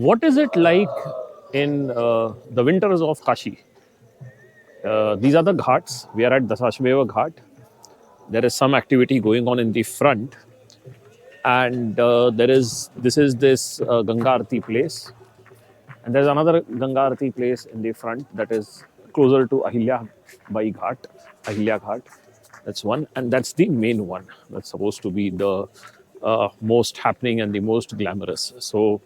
What is it like in the winters of Kashi? These are the ghats. We are at Dashashwamegh Ghat. There is some activity going on in the front, and this Ganga Aarti place, and there's another Ganga Aarti place in the front that is closer to Ahilya Ghat. That's one, and that's the main one. That's supposed to be the most happening and the most glamorous. So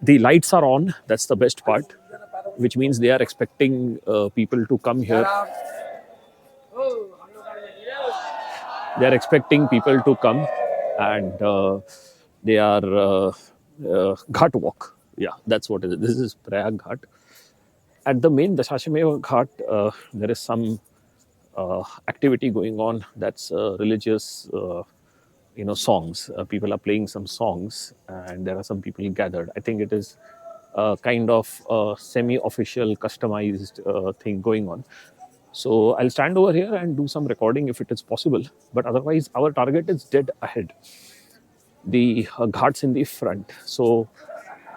the lights are on. That's the best part, which means they are expecting people to come here. They are expecting people to come, and they are Ghat Walk. Yeah, that's what it is. This is Prayag Ghat. At the main Dashashwamegh Ghat, there is some activity going on. That's religious, songs. People are playing some songs, and there are some people gathered. I think it is kind of a semi-official, customized thing going on. So I'll stand over here and do some recording if it is possible. But otherwise, our target is dead ahead. The ghats in the front. So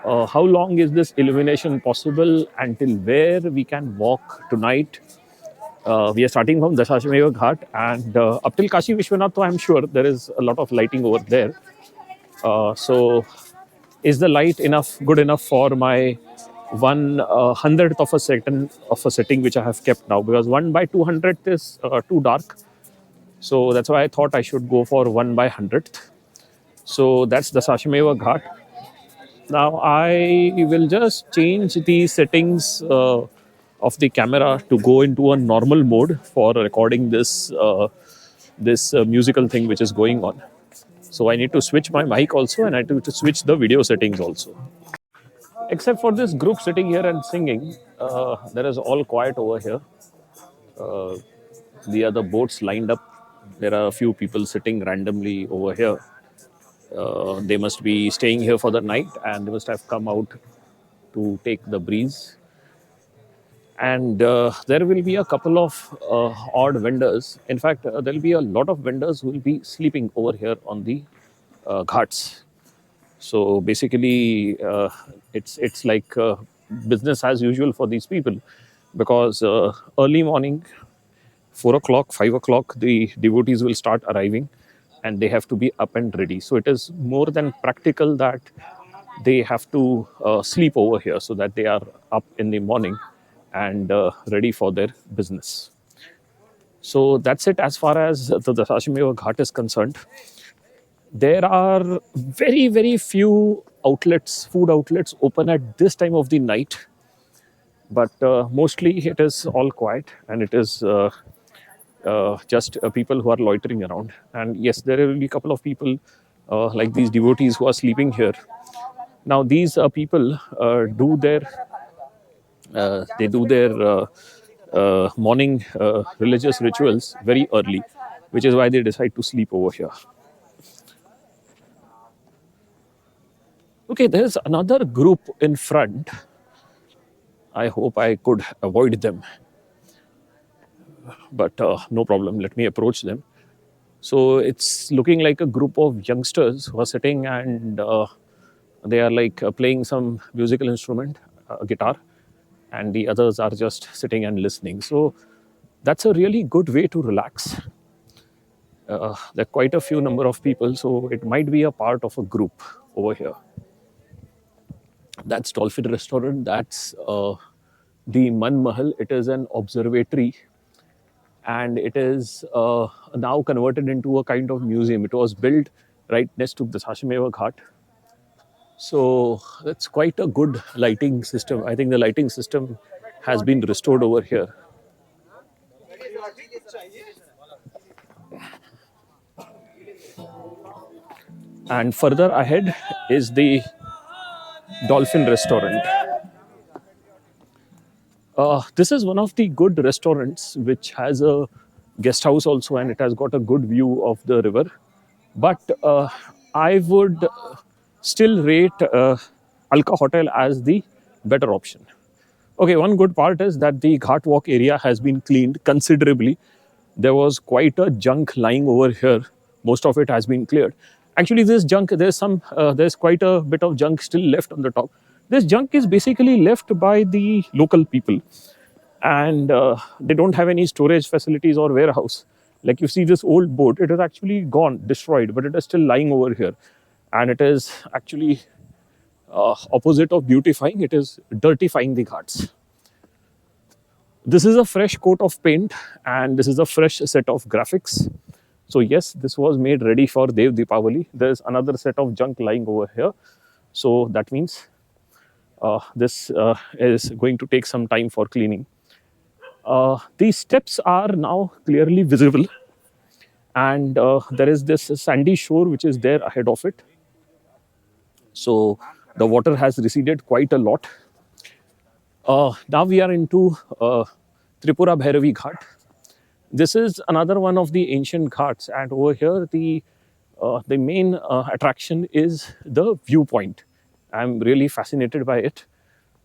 how long is this illumination possible? Until where we can walk tonight? We are starting from Dashashwamegh Ghat, and up till Kashi Vishwanath, I'm sure there is a lot of lighting over there. So is the light good enough for my 1/100th of a second of a setting which I have kept now? Because 1/200th is too dark. So that's why I thought I should go for 1/100th. So that's the Dashashwamegh Ghat. Now I will just change the settings of the camera to go into a normal mode for recording this musical thing which is going on. So I need to switch my mic also, and I need to switch the video settings also. Except for this group sitting here and singing, there is all quiet over here. The other boats lined up. There are a few people sitting randomly over here. They must be staying here for the night, and they must have come out to take the breeze. And there will be a couple of odd vendors. In fact, there will be a lot of vendors who will be sleeping over here on the ghats. So basically, it's like business as usual for these people, because early morning, 4 o'clock, 5 o'clock, the devotees will start arriving, and they have to be up and ready. So it is more than practical that they have to sleep over here so that they are up in the morning and ready for their business. So that's it as far as the Dashashwamegh Ghat is concerned. There are very, very few outlets, food outlets open at this time of the night. But mostly it is all quiet, and it is just people who are loitering around. And yes, there will be a couple of people like these devotees who are sleeping here. Now these people do their morning religious rituals very early, which is why they decide to sleep over here. Okay, there's another group in front. I hope I could avoid them, but no problem. Let me approach them. So it's looking like a group of youngsters who are sitting, and they are like playing some musical instrument, guitar, and the others are just sitting and listening. So that's a really good way to relax. There are quite a few number of people, so it might be a part of a group over here. That's Dolphin Restaurant. That's the Man Mahal. It is an observatory, and it is now converted into a kind of museum. It was built right next to the Dashashwamegh Ghat. So that's quite a good lighting system. I think the lighting system has been restored over here. And further ahead is the Dolphin Restaurant. This is one of the good restaurants which has a guest house also, and it has got a good view of the river. But I would still rate Alka Hotel as the better option. Okay, one good part is that the Ghat Walk area has been cleaned considerably. There was quite a junk lying over here. Most of it has been cleared. Actually, this junk, there's quite a bit of junk still left on the top. This junk is basically left by the local people, and they don't have any storage facilities or warehouse. Like you see this old boat, it is actually gone, destroyed, but it is still lying over here, and it is actually opposite of beautifying, it is dirtifying the ghats. This is a fresh coat of paint, and this is a fresh set of graphics. So yes, this was made ready for Dev Deepavali. There's another set of junk lying over here. So that means this is going to take some time for cleaning. These steps are now clearly visible, and there is this sandy shore which is there ahead of it. So the water has receded quite a lot. Now we are into Tripura Bhairavi Ghat. This is another one of the ancient ghats, and over here the main attraction is the viewpoint. I'm really fascinated by it.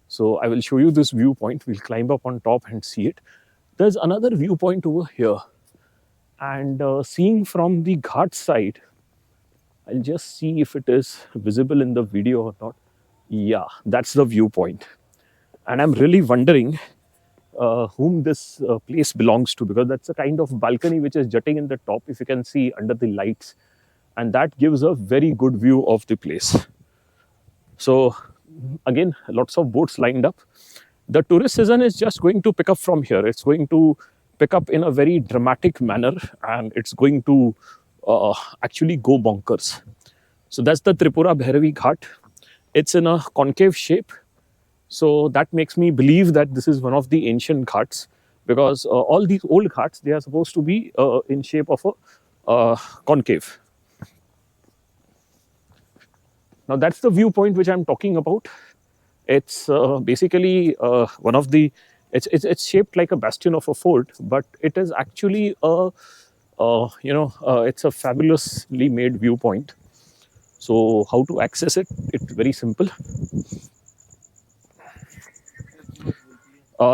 So I will show you this viewpoint. We'll climb up on top and see it. There's another viewpoint over here, and seeing from the ghat side, I'll just see if it is visible in the video or not. Yeah, that's the viewpoint, and I'm really wondering whom this place belongs to, because that's a kind of balcony which is jutting in the top, if you can see under the lights, and that gives a very good view of the place. So again, lots of boats lined up. The tourist season is just going to pick up from here. It's going to pick up in a very dramatic manner, and it's going to actually go bonkers. So that's the Tripura Bhairavi Ghat. It's in a concave shape, so that makes me believe that this is one of the ancient ghats, because all these old ghats, they are supposed to be in shape of a concave. Now that's the viewpoint which I'm talking about. It's basically one of the. It's shaped like a bastion of a fort, but it is actually it's a fabulously made viewpoint. So how to access it? It's very simple.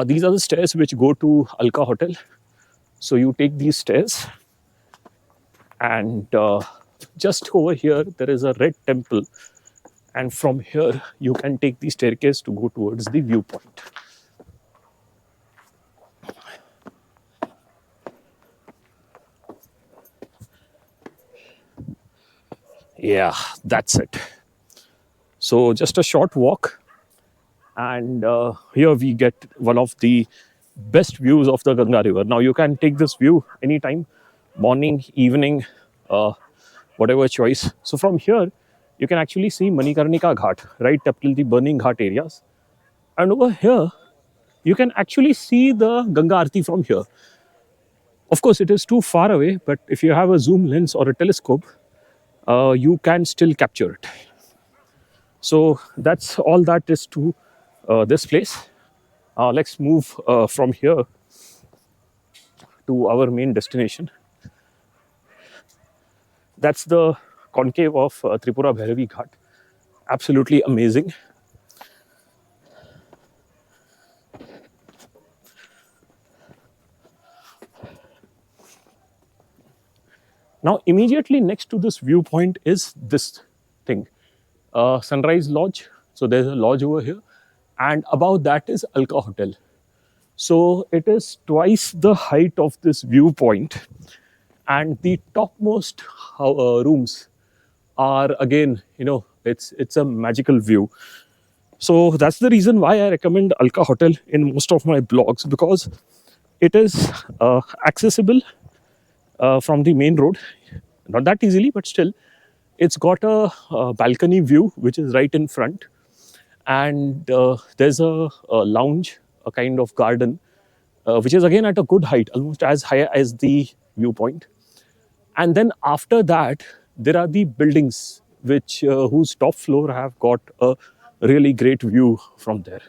These are the stairs which go to Alka Hotel. So you take these stairs, and just over here there is a red temple, and from here you can take the staircase to go towards the viewpoint. Yeah, that's it. So just a short walk, and here we get one of the best views of the Ganga River. Now you can take this view anytime, morning, evening, whatever choice. So from here, you can actually see Manikarnika Ghat, right up till the burning Ghat areas. And over here, you can actually see the Ganga Aarti from here. Of course, it is too far away, but if you have a zoom lens or a telescope, you can still capture it. So that's all that is to this place. Let's move from here to our main destination. That's the concave of Tripura Bhairavi Ghat. Absolutely amazing. Now, immediately next to this viewpoint is this thing, Sunrise Lodge. So there's a lodge over here, and above that is Alka Hotel. So it is twice the height of this viewpoint, and the topmost rooms are again, it's a magical view. So that's the reason why I recommend Alka Hotel in most of my blogs, because it is accessible from the main road, not that easily, but still, it's got a balcony view which is right in front, and there's a lounge, a kind of garden, which is again at a good height, almost as high as the viewpoint. And then after that, there are the buildings which whose top floor have got a really great view from there.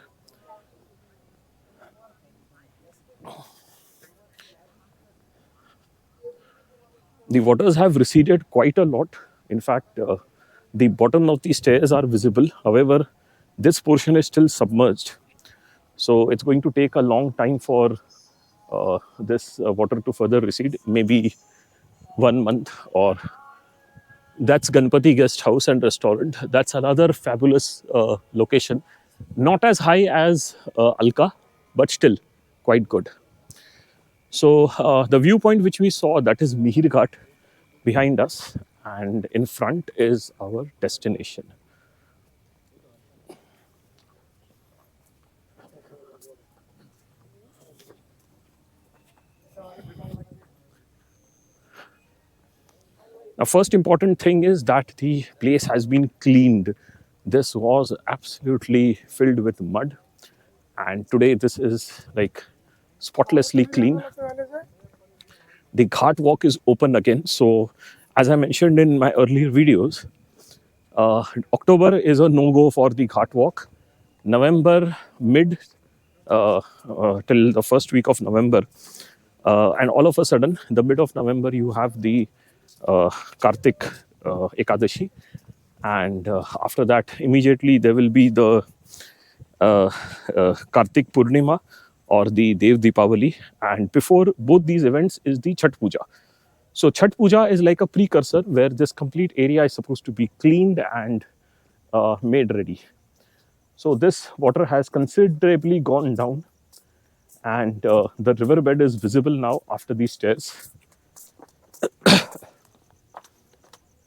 The waters have receded quite a lot. In fact, the bottom of the stairs are visible. However, this portion is still submerged. So it's going to take a long time for this water to further recede, maybe 1 month or That's Ganpati Guest House and Restaurant. That's another fabulous location. Not as high as Alka, but still quite good. So the viewpoint which we saw, that is Mihir Ghat behind us, and in front is our destination. Now, first important thing is that the place has been cleaned. This was absolutely filled with mud, and today this is like spotlessly clean. The Ghat Walk is open again. So, as I mentioned in my earlier videos, October is a no go for the Ghat Walk. November mid till the first week of November, and all of a sudden, the mid of November, you have the Kartik Ekadashi, and after that, immediately there will be the uh, Kartik Purnima or the Dev Deepavali, and before both these events is the Chhat Puja. So Chhat Puja is like a precursor where this complete area is supposed to be cleaned and made ready. So this water has considerably gone down, and the riverbed is visible now after these stairs.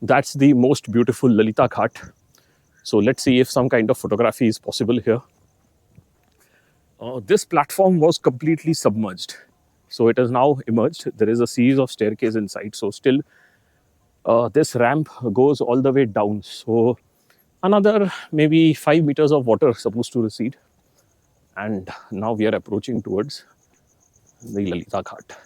That's the most beautiful Lalita Ghat. So let's see if some kind of photography is possible here. This platform was completely submerged. So it has now emerged. There is a series of staircase inside. So still, this ramp goes all the way down. So another maybe 5 meters of water supposed to recede. And now we are approaching towards the Lalita Ghat.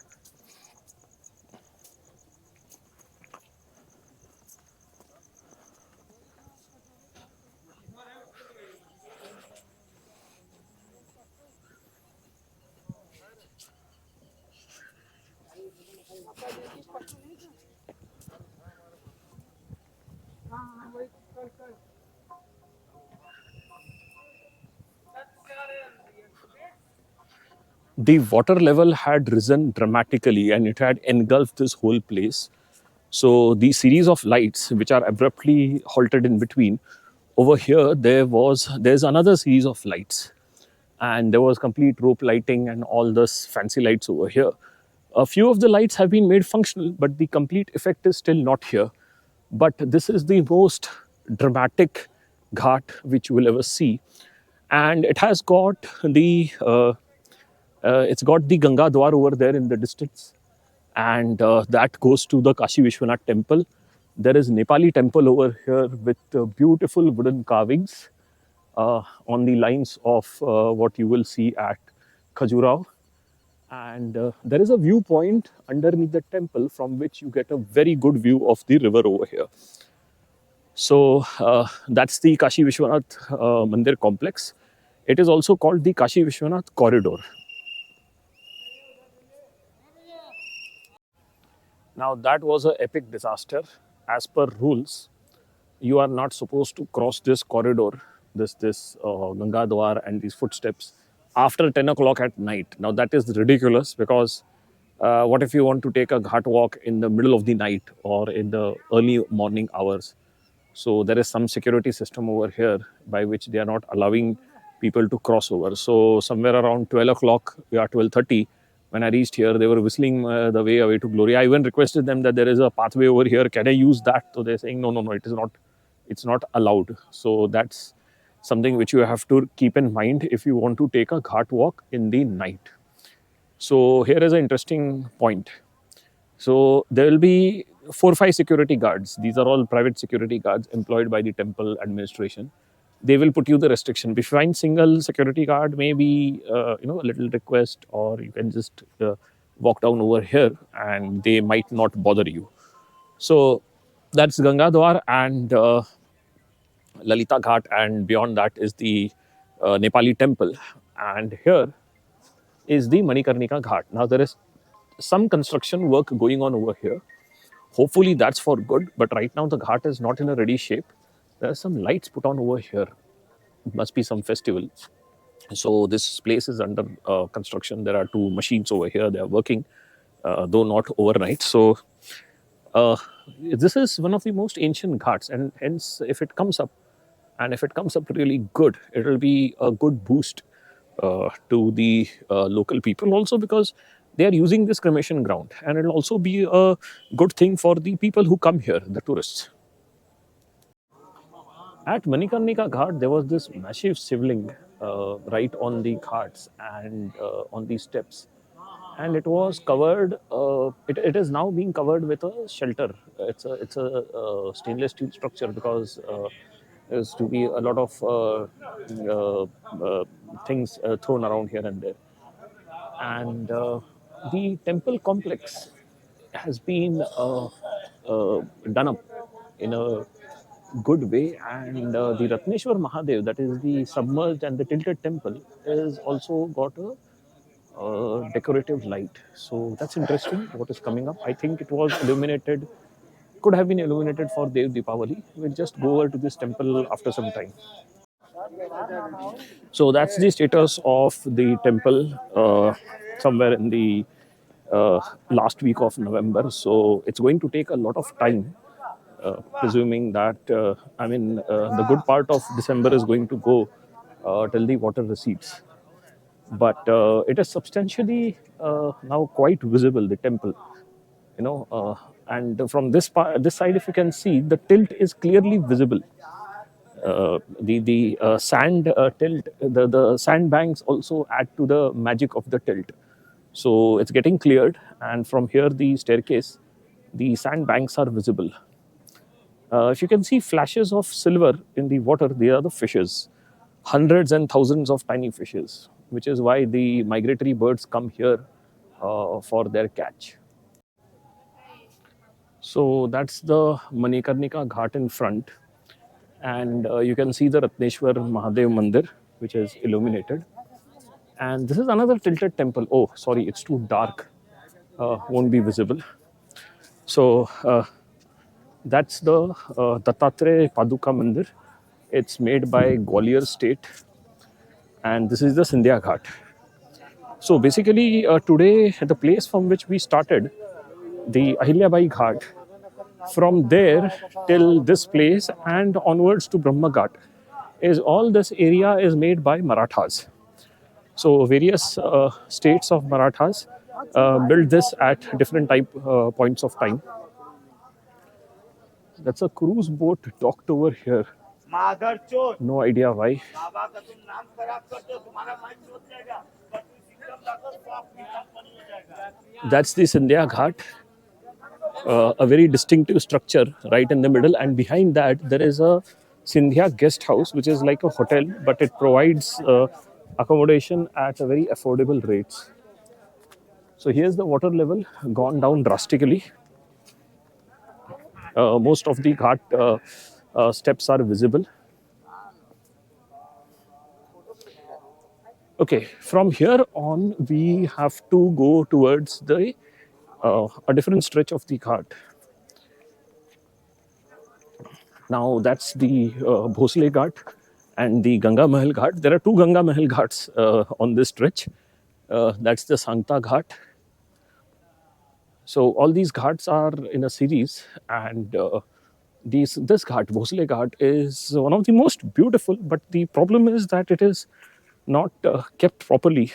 The water level had risen dramatically and it had engulfed this whole place. So the series of lights which are abruptly halted in between, over here there's another series of lights, and there was complete rope lighting and all this fancy lights over here. A few of the lights have been made functional, but the complete effect is still not here. But this is the most dramatic ghat which you will ever see, and it has got the Ganga Dwar over there in the distance, and that goes to the Kashi Vishwanath temple. There is Nepali temple over here with beautiful wooden carvings on the lines of what you will see at Khajuraho. And there is a viewpoint underneath the temple from which you get a very good view of the river over here. So that's the Kashi Vishwanath Mandir complex. It is also called the Kashi Vishwanath corridor. Now that was an epic disaster. As per rules, you are not supposed to cross this corridor, this Ganga Dwar and these footsteps after 10 o'clock at night. Now that is ridiculous because what if you want to take a ghat walk in the middle of the night or in the early morning hours? So there is some security system over here by which they are not allowing people to cross over. So somewhere around 12 o'clock, yeah, 12:30, when I reached here, they were whistling the way away to glory. I even requested them that there is a pathway over here. Can I use that? So they're saying no, no, no, it is not. It's not allowed. So that's something which you have to keep in mind if you want to take a ghat walk in the night. So here is an interesting point. So there will be 4 or 5 security guards. These are all private security guards employed by the temple administration. They will put you the restriction. If you find single security guard, maybe a little request, or you can just walk down over here, and they might not bother you. So that's Ganga Dwar and Lalita Ghat, and beyond that is the Nepali temple. And here is the Manikarnika Ghat. Now there is some construction work going on over here. Hopefully that's for good, but right now the ghat is not in a ready shape. There are some lights put on over here. It must be some festival. So this place is under construction. There are two machines over here. They are working, though not overnight. So Uh, this is one of the most ancient ghats, and hence, if it comes up, and if it comes up really good, it will be a good boost to the local people also, because they are using this cremation ground, and it'll also be a good thing for the people who come here, the tourists. At Manikarnika Ghat, there was this massive shivling right on the ghats and on the steps, and it was covered. It is now being covered with a shelter. It's a stainless steel structure, because there's to be a lot of things thrown around here and there, and the temple complex has been done up in a good way, and the Ratneshwar Mahadev, that is the submerged and the tilted temple, is also got a decorative light. So that's interesting what is coming up. I think it was illuminated, could have been illuminated for Dev Deepavali. We'll just go over to this temple after some time. So that's the status of the temple somewhere in the last week of November. So it's going to take a lot of time, presuming that, the good part of December is going to go till the water recedes. But it is substantially now quite visible, the temple, and from this side, if you can see, the tilt is clearly visible. The sand tilt, the sand banks also add to the magic of the tilt. So it's getting cleared, and from here, the staircase, the sand banks are visible. If you can see flashes of silver in the water, they are the fishes, hundreds and thousands of tiny fishes, which is why the migratory birds come here for their catch. So that's the Manikarnika Ghat in front, and you can see the Ratneshwar Mahadev Mandir, which is illuminated. And this is another tilted temple. Oh, sorry, it's too dark, won't be visible. So that's the Dattatreya Paduka Mandir. It's made by Gwalior State, and this is the Sindhya Ghat. So basically, today, the place from which we started, the Ahilyabai Ghat, from there till this place and onwards to Brahma Ghat, is all this area is made by Marathas. So various states of Marathas built this at different type points of time. That's a cruise boat docked over here. No idea why. That's the Sindhya Ghat, a very distinctive structure right in the middle, and behind that there is a Sindhya guest house, which is like a hotel, but it provides accommodation at a very affordable rates. So here's the water level gone down drastically. Most of the ghat steps are visible. Okay, from here on, we have to go towards the a different stretch of the ghat. Now that's the Bhosle Ghat and the Ganga Mahal Ghat. There are two Ganga Mahal Ghats on this stretch. That's the Sangta Ghat. So all these ghats are in a series, and this ghat, Bhosle Ghat, is one of the most beautiful. But the problem is that it is not kept properly.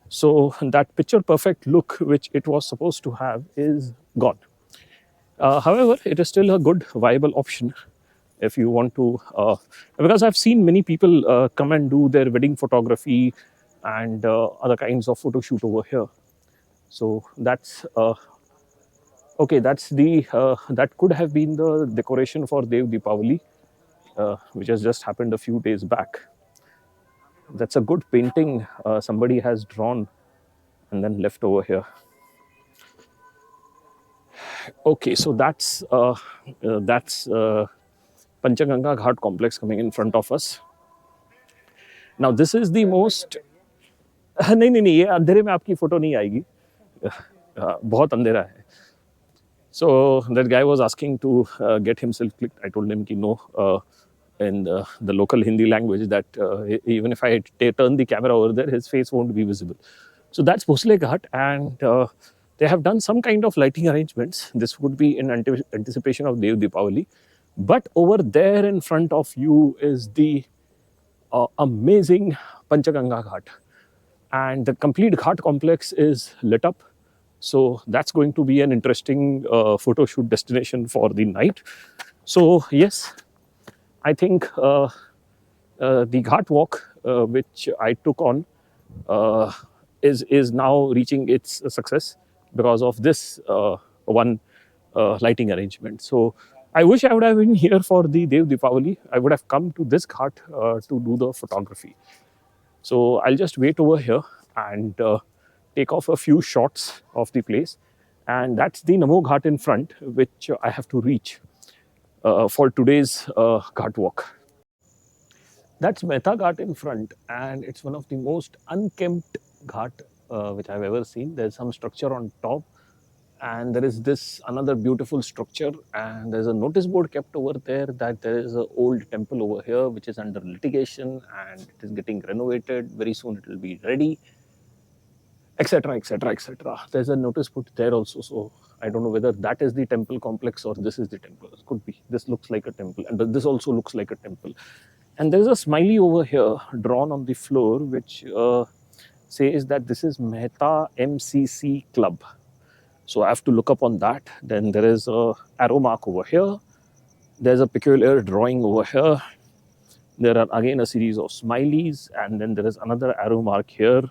So that picture perfect look which it was supposed to have is gone. However, it is still a good viable option if you want to, because I've seen many people come and do their wedding photography and other kinds of photo shoot over here. So that's okay. That's the that could have been the decoration for Dev Deepavali, which has just happened a few days back. That's a good painting somebody has drawn and then left over here. Okay, so that's Panchaganga Ghat complex coming in front of us. Now this is the most नहीं नहीं नहीं, ये अंधेरे में आपकी photo नहीं आएगी, बहुत अंधेरा है. So that guy was asking to get himself clicked. I told him ki no, in the local Hindi language, that even if I turn the camera over there, his face won't be visible. So that's Bhosle Ghat, and They have done some kind of lighting arrangements. This would be in anticipation of Dev Deepavali. But over there in front of you is the amazing Panchaganga Ghat. And the complete Ghat complex is lit up. So that's going to be an interesting photo shoot destination for the night. So, yes, I think the Ghat Walk, which I took on, uh, is now reaching its success because of this one lighting arrangement. So I wish I would have been here for the Dev Deepavali. I would have come to this ghat to do the photography. So I'll just wait over here and take off a few shots of the place. And that's the Namo Ghat in front, which I have to reach for today's Ghat Walk. That's Mehta Ghat in front, and it's one of the most unkempt ghat which I've ever seen. There's some structure on top, and there is this another beautiful structure, and there's a notice board kept over there that there is an old temple over here which is under litigation and it is getting renovated. Very soon it will be ready, etc., etc., etc. There's a notice put there also, so I don't know whether that is the temple complex or this is the temple. It could be. This looks like a temple, and this also looks like a temple. And there's a smiley over here drawn on the floor, which says that this is Mehta MCC Club. So I have to look up on that. Then there is a arrow mark over here. There's a peculiar drawing over here. There are again a series of smileys, and then there is another arrow mark here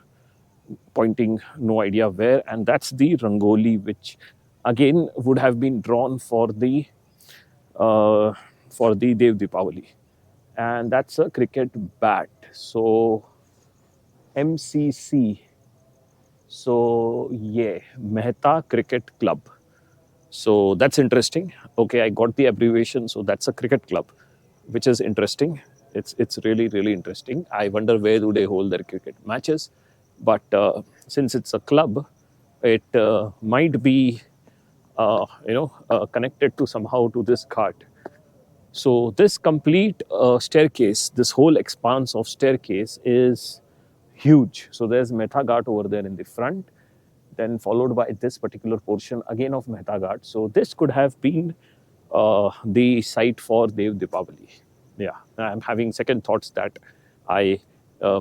pointing no idea where, and that's the rangoli, which again would have been drawn uh, for the Dev Deepavali, and that's a cricket bat. So MCC. So yeah, Mehta Cricket Club. So that's interesting. Okay, I got the abbreviation. So that's a cricket club, which is interesting. It's really interesting. I wonder where do they hold their cricket matches, but since it's a club, it might be connected to somehow to this ghat. So this complete staircase, this whole expanse of staircase is huge. So there's Mehta Ghat over there in the front, then followed by this particular portion again of Mehta Ghat. So this could have been the site for Dev Deepavali. Yeah, I'm having second thoughts that I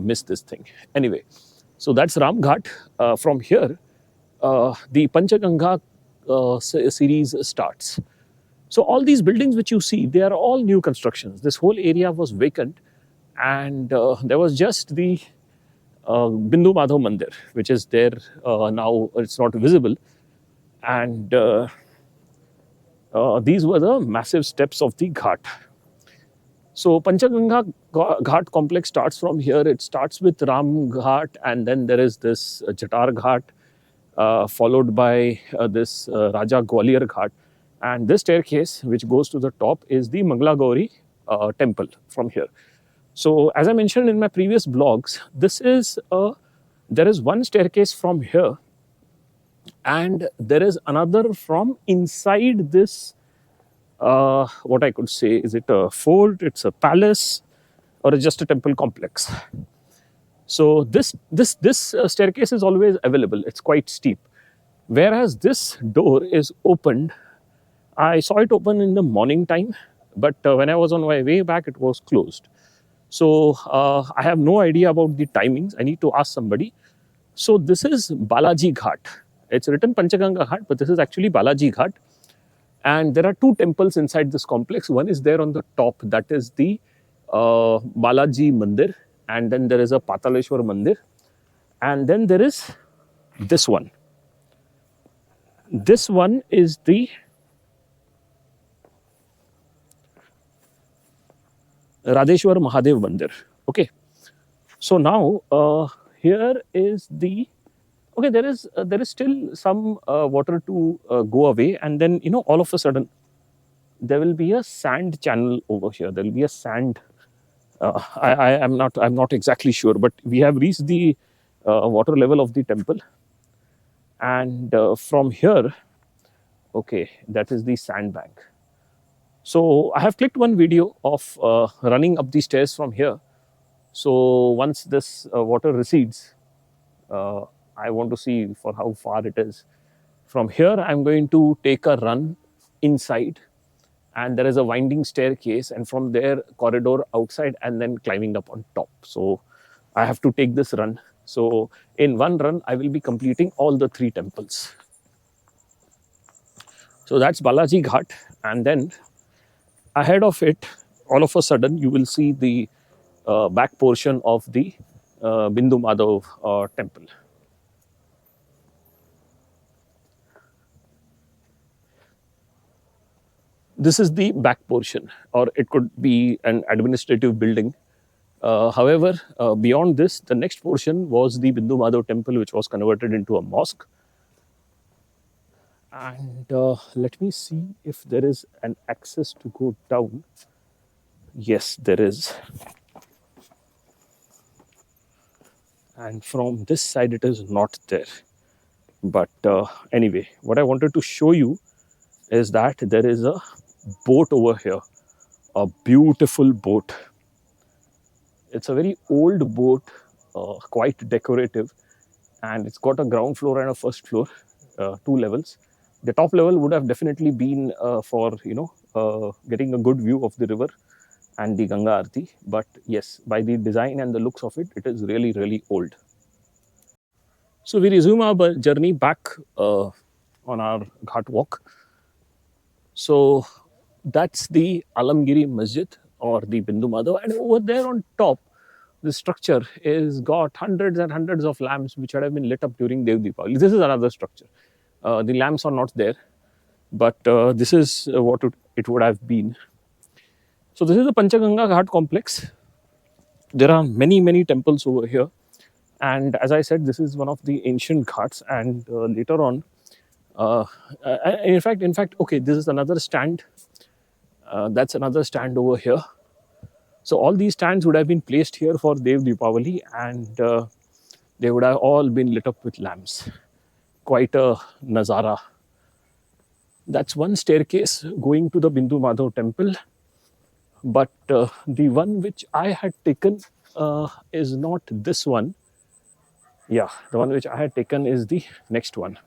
missed this thing. Anyway, so that's Ram Ghat. From here, the Panchaganga series starts. So all these buildings which you see, they are all new constructions. This whole area was vacant, and there was just the Bindu Madhav Mandir, which is there now. It's not visible, and these were the massive steps of the ghat. So Panchaganga Ghat complex starts from here. It starts with Ram Ghat, and then there is this Jatar Ghat, followed by this Raja Gwalior Ghat. And this staircase, which goes to the top, is the Mangala Gauri temple from here. So as I mentioned in my previous blogs, there is one staircase from here, and there is another from inside this. What I could say, is it a fort? It's a palace, or it's just a temple complex? So this staircase is always available. It's quite steep, whereas this door is opened. I saw it open in the morning time, but when I was on my way back, it was closed. So I have no idea about the timings. I need to ask somebody. So this is Balaji Ghat. It's written Panchaganga Ghat, but this is actually Balaji Ghat. And there are two temples inside this complex. One is there on the top, that is the Balaji Mandir, and then there is a Pataleshwar Mandir, and then there is this one. This one is the Radeshwar Mahadev Mandir. Okay, so now here is the okay. There is still some water to go away, and then all of a sudden there will be a sand channel over here. There will be a sand. I'm not exactly sure, but we have reached the water level of the temple, and from here, okay, that is the sand bank. So I have clicked one video of running up the stairs from here. So once this water recedes, I want to see for how far it is. From here, I'm going to take a run inside, and there is a winding staircase, and from there, corridor outside, and then climbing up on top. So I have to take this run. So in one run, I will be completing all the three temples. So that's Balaji Ghat, and then ahead of it, all of a sudden, you will see the back portion of the Bindu Madhav temple. This is the back portion, or it could be an administrative building. However, beyond this, the next portion was the Bindu Madhav temple, which was converted into a mosque. And let me see if there is an access to go down. Yes, there is. And from this side, it is not there. But anyway, what I wanted to show you is that there is a boat over here, a beautiful boat. It's a very old boat, quite decorative, and it's got a ground floor and a first floor, two levels. The top level would have definitely been for getting a good view of the river and the Ganga Aarti. But yes, by the design and the looks of it, it is really, really old. So we resume our journey back on our Ghat Walk. So that's the Alamgiri Masjid, or the Bindu Madhav, and over there on top, the structure is got hundreds and hundreds of lamps which had have been lit up during Dev Deepavali. This is another structure. The lamps are not there, but this is what it would have been. So this is the Panchaganga Ghat complex. There are many, many temples over here. And as I said, this is one of the ancient ghats. And later on, in fact, okay, this is another stand. That's another stand over here. So all these stands would have been placed here for Dev Deepavali, and they would have all been lit up with lamps. Quite a nazara. That's one staircase going to the Bindu Madhav temple. But the one which I had taken is not this one. Yeah, the one which I had taken is the next one.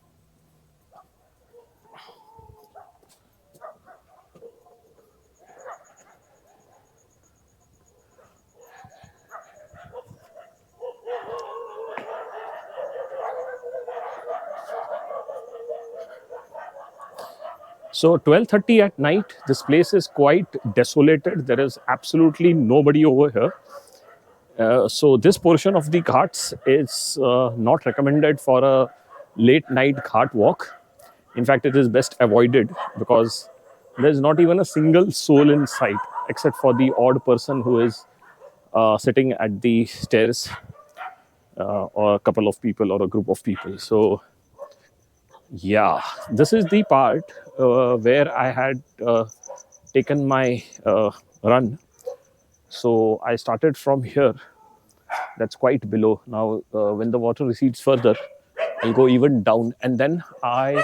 So 12:30 at night, this place is quite desolated. There is absolutely nobody over here. So this portion of the ghats is not recommended for a late night ghat walk. In fact, it is best avoided because there is not even a single soul in sight except for the odd person who is sitting at the stairs, or a couple of people or a group of people. So yeah, this is the part where I had taken my run. So I started from here. That's quite below. Now, when the water recedes further, I'll go even down. And then I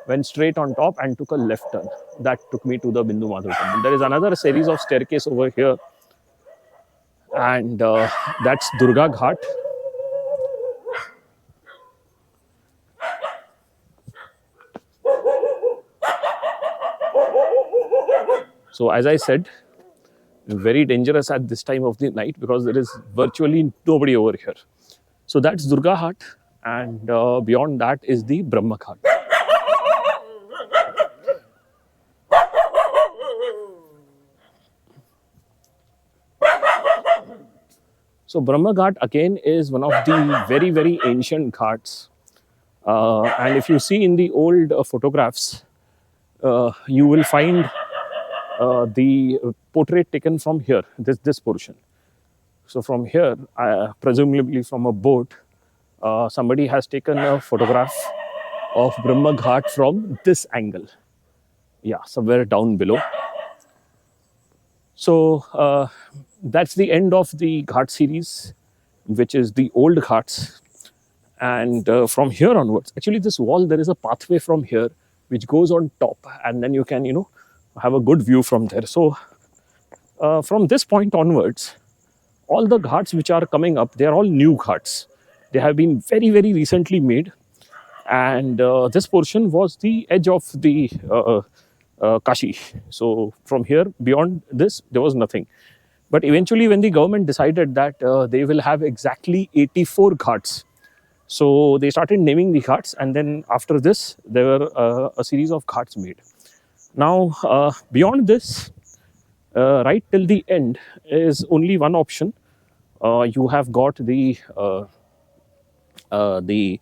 went straight on top and took a left turn. That took me to the Bindu Madhav temple. There is another series of staircase over here. And that's Durga Ghat. So as I said, very dangerous at this time of the night because there is virtually nobody over here. So that's Durga Ghat, and beyond that is the Brahma Ghat. So Brahma Ghat again is one of the very, very ancient ghats. And if you see in the old photographs, you will find the portrait taken from here, this portion. So from here, presumably from a boat, somebody has taken a photograph of Brahma Ghat from this angle. Yeah, somewhere down below. So that's the end of the Ghat series, which is the old Ghats. And from here onwards, actually this wall, there is a pathway from here which goes on top, and then you can, have a good view from there. So from this point onwards, all the ghats which are coming up, they are all new ghats. They have been very, very recently made. and this portion was the edge of the Kashi. So from here beyond this, there was nothing. But eventually, when the government decided that they will have exactly 84 ghats, so they started naming the ghats, and then after this, there were a series of ghats made. Now, beyond this, right till the end is only one option. You have got the Namo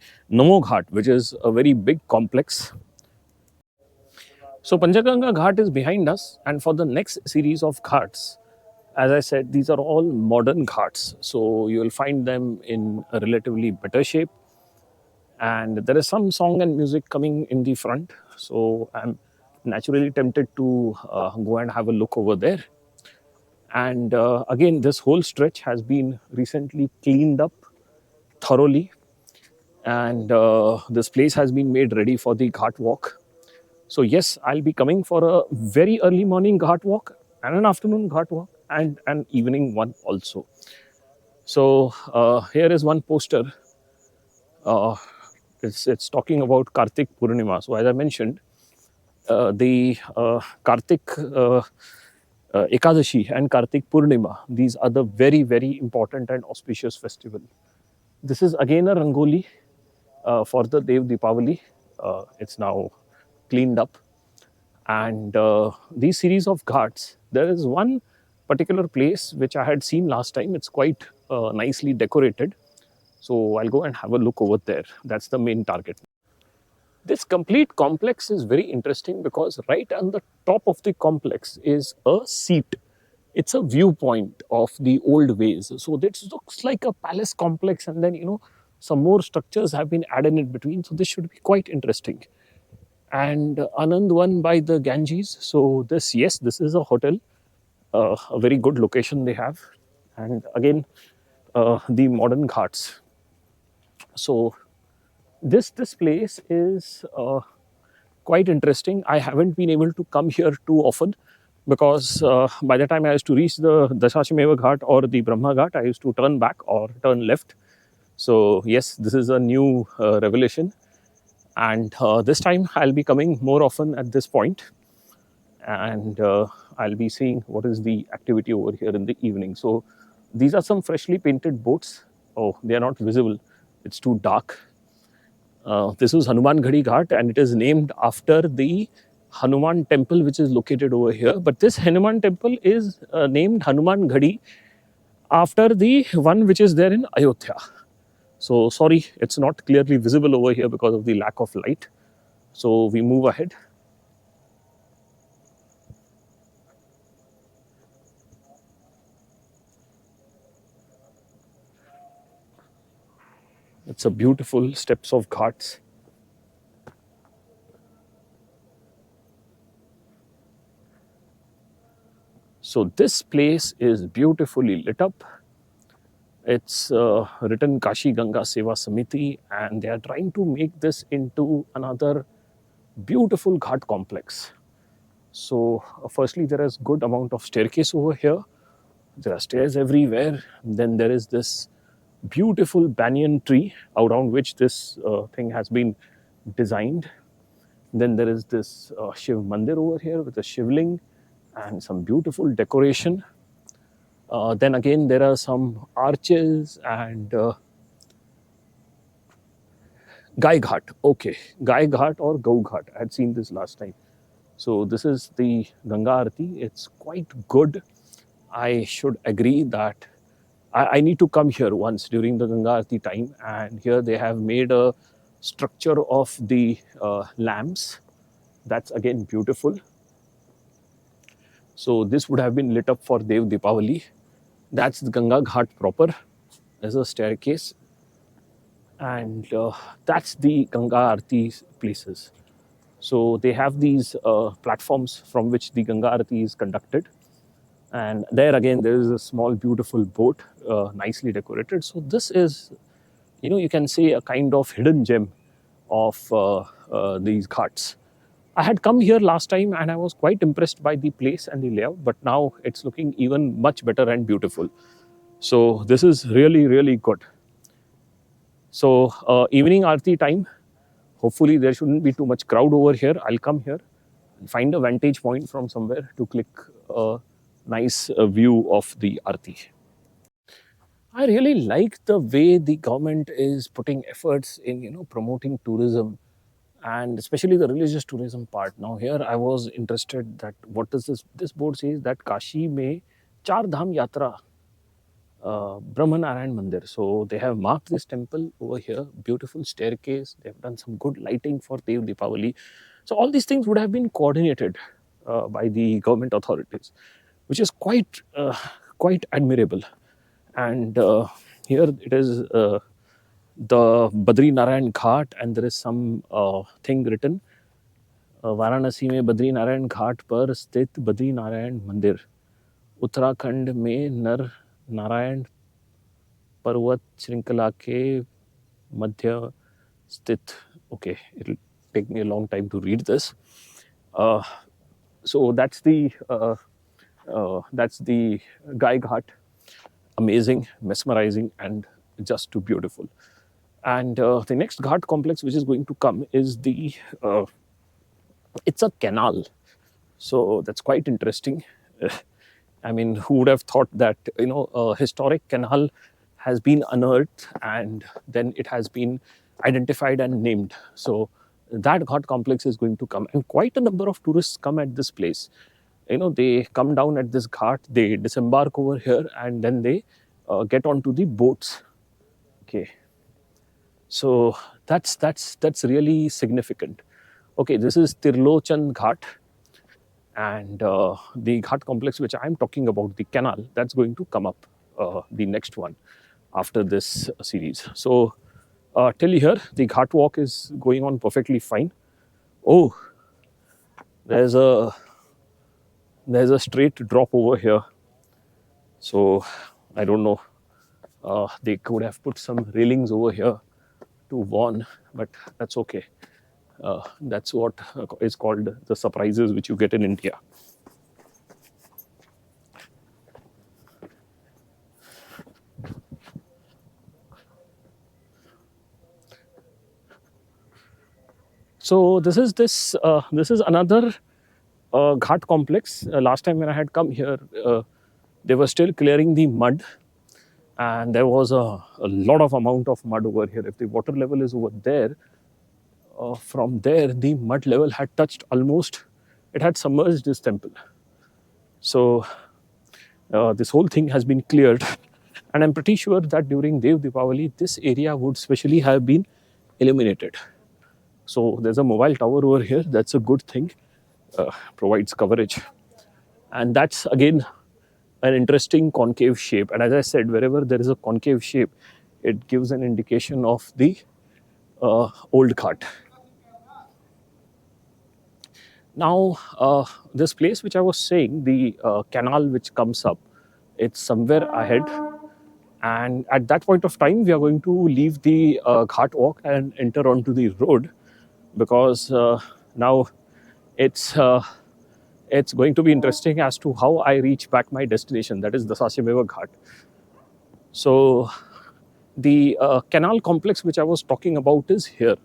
Ghat, which is a very big complex. So Panchaganga Ghat is behind us, and for the next series of ghats, as I said, these are all modern ghats. So you will find them in a relatively better shape, and there is some song and music coming in the front. So I'm naturally tempted to go and have a look over there. And again, this whole stretch has been recently cleaned up thoroughly, and this place has been made ready for the Ghat Walk. So yes, I'll be coming for a very early morning Ghat Walk and an afternoon Ghat Walk and an evening one also. So here is one poster. Uh, it's talking about Kartik Purnima. So as I mentioned, the Kartik Ekadashi and Kartik Purnima, these are the very important and auspicious festival. This is again a Rangoli for the Dev Deepavali. It's now cleaned up. And these series of ghats, there is one particular place which I had seen last time. It's quite nicely decorated. So I'll go and have a look over there. That's the main target. This complete complex is very interesting because right on the top of the complex is a seat. It's a viewpoint of the old ways. So this looks like a palace complex, and then some more structures have been added in between. So this should be quite interesting. And Anand one by the Ganges. So this, yes, this is a hotel, a very good location they have, and again the modern ghats. So this place is quite interesting. I haven't been able to come here too often because by the time I used to reach the Dashashwamegh Ghat or the Brahma Ghat, I used to turn back or turn left. So yes, this is a new revelation, and this time I'll be coming more often at this point, and I'll be seeing what is the activity over here in the evening. So these are some freshly painted boats. Oh, they are not visible. It's too dark. This is Hanuman Ghadi Ghat, and it is named after the Hanuman temple, which is located over here. But this Hanuman temple is named Hanuman Ghadi after the one which is there in Ayodhya. So sorry, it's not clearly visible over here because of the lack of light. So we move ahead. It's a beautiful steps of ghats. So this place is beautifully lit up. It's written Kashi Ganga Seva Samiti, and they are trying to make this into another beautiful ghat complex. So firstly, there is good amount of staircase over here. There are stairs everywhere. Then there is this beautiful banyan tree around which this thing has been designed. Then there is this Shiv Mandir over here with a Shivling and some beautiful decoration. Then again, there are some arches and Gai Ghat. Okay, Gai Ghat or Gau Ghat. I had seen this last time. So this is the Ganga Arati. It's quite good. I should agree that I need to come here once during the Ganga Arati time. And here they have made a structure of the lamps. That's again beautiful. So this would have been lit up for Dev Deepavali. That's the Ganga Ghat proper. There's a staircase, and that's the Ganga Aarti places. So they have these platforms from which the Ganga Aarti is conducted, and there again there is a small beautiful boat, nicely decorated. So this is, you can say, a kind of hidden gem of these ghats. I had come here last time and I was quite impressed by the place and the layout, but now it's looking even much better and beautiful. So this is really good. So evening aarti time, Hopefully there shouldn't be too much crowd over here. I'll come here, find a vantage point from somewhere to click a nice view of the Aarti. I really like the way the government is putting efforts in promoting tourism, and especially the religious tourism part. Now here I was interested that what does this board says that Kashi mein Char Dham Yatra, Brahmanarayan Mandir. So they have marked this temple over here, beautiful staircase. They have done some good lighting for Dev Deepavali. So all these things would have been coordinated by the government authorities, which is quite admirable. And here it is the Badri Narayan Ghat, and there is some thing written Varanasi में बद्री नारायण घाट पर स्थित बद्री नारायण मंदिर उत्तराखंड में नर नारायण पर्वत श्रृंखला के मध्य स्थित. Okay, it'll take me a long time to read this. So that's the Gai Ghat. Amazing, mesmerizing, and just too beautiful. And the next Ghat complex which is going to come is it's a canal. So that's quite interesting. I mean, who would have thought that a historic canal has been unearthed and then it has been identified and named. So that Ghat complex is going to come, and quite a number of tourists come at this place. They come down at this ghat, they disembark over here, and then they get onto the boats. Okay, so that's really significant. Okay, this is Tirlochan Ghat, and the Ghat complex which I'm talking about, the canal, that's going to come up, the next one after this series. So till here, the Ghat Walk is going on perfectly fine. Oh, there's a straight drop over here. So I don't know. They could have put some railings over here to warn, but that's okay. That's what is called the surprises which you get in India. So this is another Ghat complex. Last time when I had come here, they were still clearing the mud, and there was a lot of amount of mud over here. If the water level is over there, from there the mud level had touched almost, it had submerged this temple. So this whole thing has been cleared, and I'm pretty sure that during Dev Deepavali this area would specially have been illuminated. So there's a mobile tower over here. That's a good thing, provides coverage. And that's again an interesting concave shape. And as I said, wherever there is a concave shape, it gives an indication of the old Ghat. Now, this place which I was saying, the canal which comes up, it's somewhere ahead. And at that point of time, we are going to leave the Ghat Walk and enter onto the road, because now it's going to be interesting as to how I reach back my destination, that is Dashashwamegh Ghat. So the canal complex which I was talking about is here,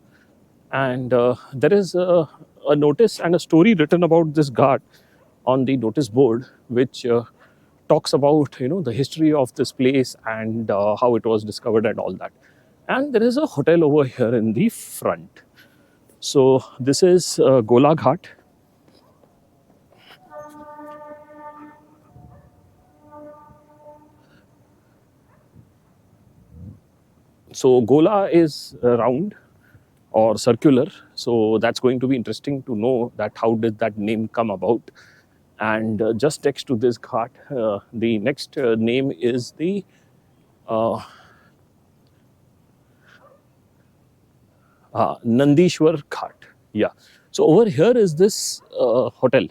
and there is a notice and a story written about this ghat on the notice board, which talks about the history of this place and how it was discovered and all that. And there is a hotel over here in the front. So this is Gola Ghat. So Gola is round or circular. So that's going to be interesting to know that how did that name come about. And just next to this ghat, the next name is the Nandishwar Ghat. Yeah. So over here is this hotel.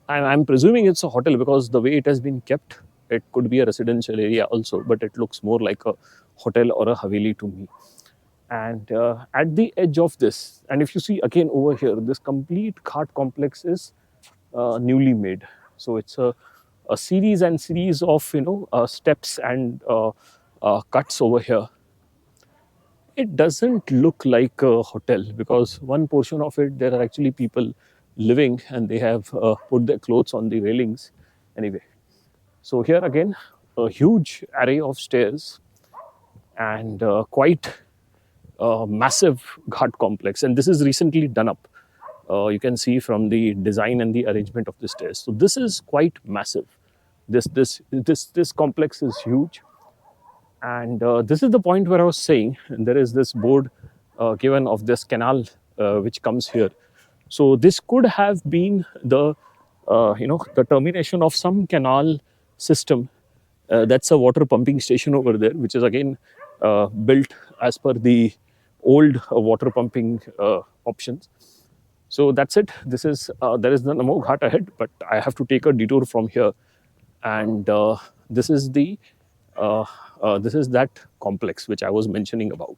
And I'm presuming it's a hotel because the way it has been kept, it could be a residential area also, but it looks more like a hotel or a haveli to me. And at the edge of this, and if you see again over here, this complete Ghat complex is newly made. So it's a series and series of steps and cuts over here. it doesn't look like a hotel, because one portion of it there are actually people living, and they have put their clothes on the railings. Anyway, so here again, a huge array of stairs, and quite massive ghat complex, and this is recently done up. You can see from the design and the arrangement of the stairs. So this is quite massive. This complex is huge, and this is the point where I was saying, and there is this board given of this canal which comes here. So this could have been the the termination of some canal system. That's a water pumping station over there, which is again built as per the old water pumping options. So that's it. This is there is the Namo Ghat ahead, but I have to take a detour from here, and this is the this is that complex which I was mentioning about.